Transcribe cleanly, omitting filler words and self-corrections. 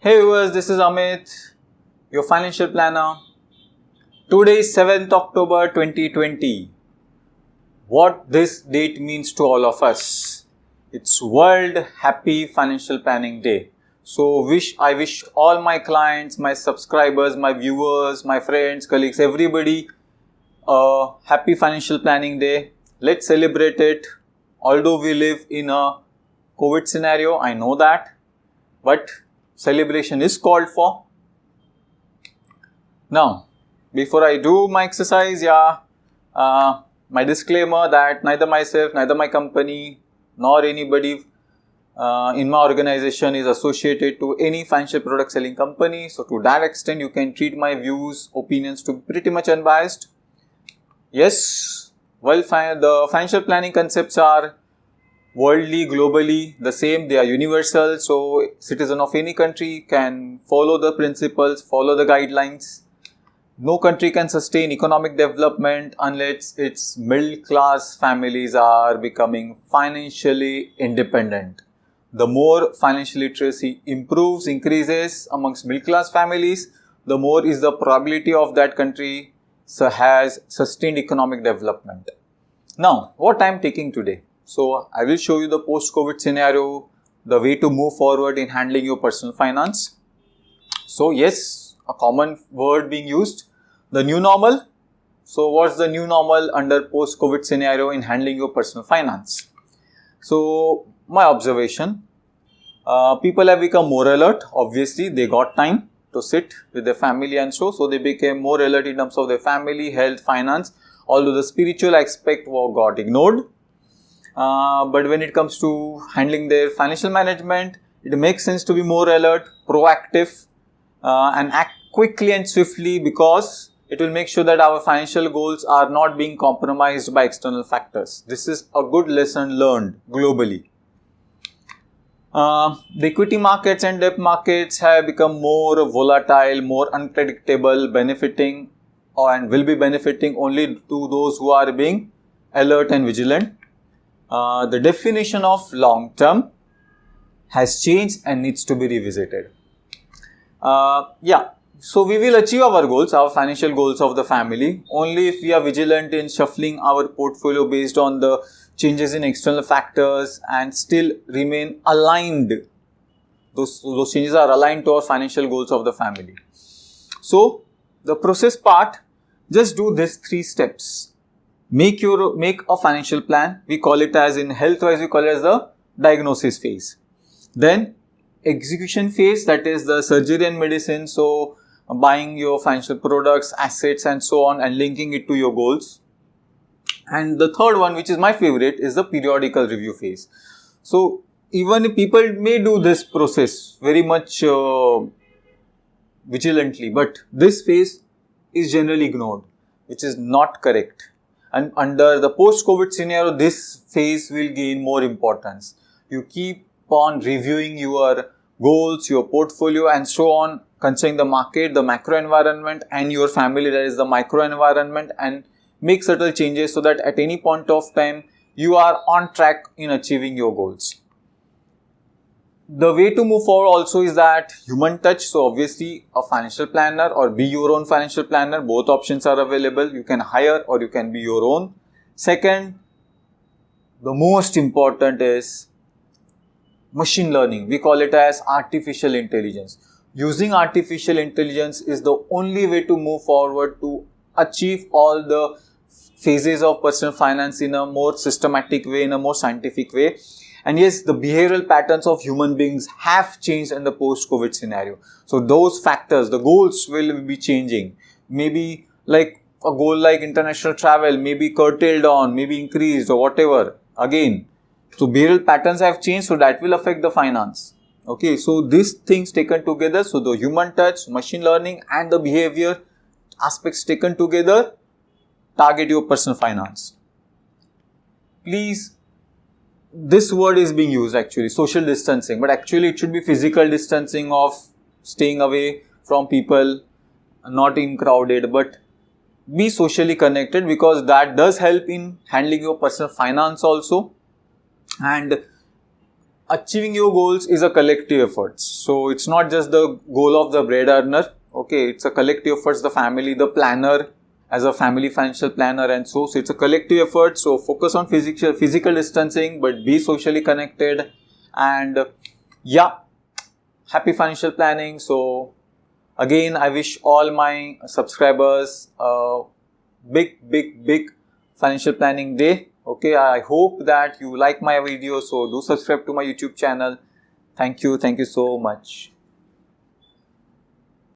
Hey viewers, this is Amit, your financial planner. Today is 7th October 2020. What this date means to all of us. It's World Happy Financial Planning Day. So I wish all my clients, my subscribers, my viewers, my friends, colleagues, everybody a happy financial planning day. Let's celebrate it. Although we live in a COVID scenario, I know that, but celebration is called for. Now, before I do my exercise, my disclaimer that neither myself, neither my company, nor anybody in my organization is associated to any financial product selling company. So to that extent, you can treat my views, opinions to be pretty much unbiased. Yes, well, the financial planning concepts are worldly, globally the same. They are universal. So citizen of any country can follow the principles, follow the guidelines. No country can sustain economic development unless its middle class families are becoming financially independent. The more financial literacy increases amongst middle class families, the more is the probability of that country has sustained economic development. Now, what I am taking today. So, I will show you the post-COVID scenario, the way to move forward in handling your personal finance. So, yes, a common word being used, the new normal. So, what's the new normal under post-COVID scenario in handling your personal finance? So, my observation, people have become more alert. Obviously, they got time to sit with their family and so they became more alert in terms of their family, health, finance, although the spiritual aspect got ignored. But when it comes to handling their financial management, it makes sense to be more alert, proactive, and act quickly and swiftly because it will make sure that our financial goals are not being compromised by external factors. This is a good lesson learned globally. The equity markets and debt markets have become more volatile, more unpredictable, benefiting and will be benefiting only to those who are being alert and vigilant. The definition of long term has changed and needs to be revisited. So we will achieve our goals, our financial goals of the family, only if we are vigilant in shuffling our portfolio based on the changes in external factors and still remain aligned. Those changes are aligned to our financial goals of the family. So the process part, just do these 3 steps. Make a financial plan. We call it as in health wise, we call it as the diagnosis phase. Then execution phase, that is the surgery and medicine. So buying your financial products, assets and so on and linking it to your goals. And the third one, which is my favorite, is the periodical review phase. So even if people may do this process very much vigilantly, but this phase is generally ignored, which is not correct. And under the post-COVID scenario, this phase will gain more importance. You keep on reviewing your goals, your portfolio and so on, considering the market, the macro environment and your family, that is the micro environment, and make subtle changes so that at any point of time, you are on track in achieving your goals. The way to move forward also is that human touch. So obviously a financial planner or be your own financial planner. Both options are available. You can hire or you can be your own. Second, the most important is machine learning. We call it as artificial intelligence. Using artificial intelligence is the only way to move forward to achieve all the phases of personal finance in a more systematic way, in a more scientific way. And yes, the behavioral patterns of human beings have changed in the post-COVID scenario. So those factors, the goals will be changing. Maybe like a goal like international travel, maybe curtailed on, maybe increased or whatever. Again, so behavioral patterns have changed, so that will affect the finance. Okay, so these things taken together, so the human touch, machine learning and the behavior aspects taken together, target your personal finance. Please, this word is being used actually, social distancing, but actually it should be physical distancing of staying away from people, not in crowded, but be socially connected because that does help in handling your personal finance also. And achieving your goals is a collective effort. So it's not just the goal of the bread earner. Okay, it's a collective effort. The family, the planner, as a family financial planner, and so it's a collective effort. So focus on physical distancing, but be socially connected. And yeah, happy financial planning. So again, I wish all my subscribers a big financial planning day. Okay, I hope that you like my video. So do subscribe to my YouTube channel. Thank you so much.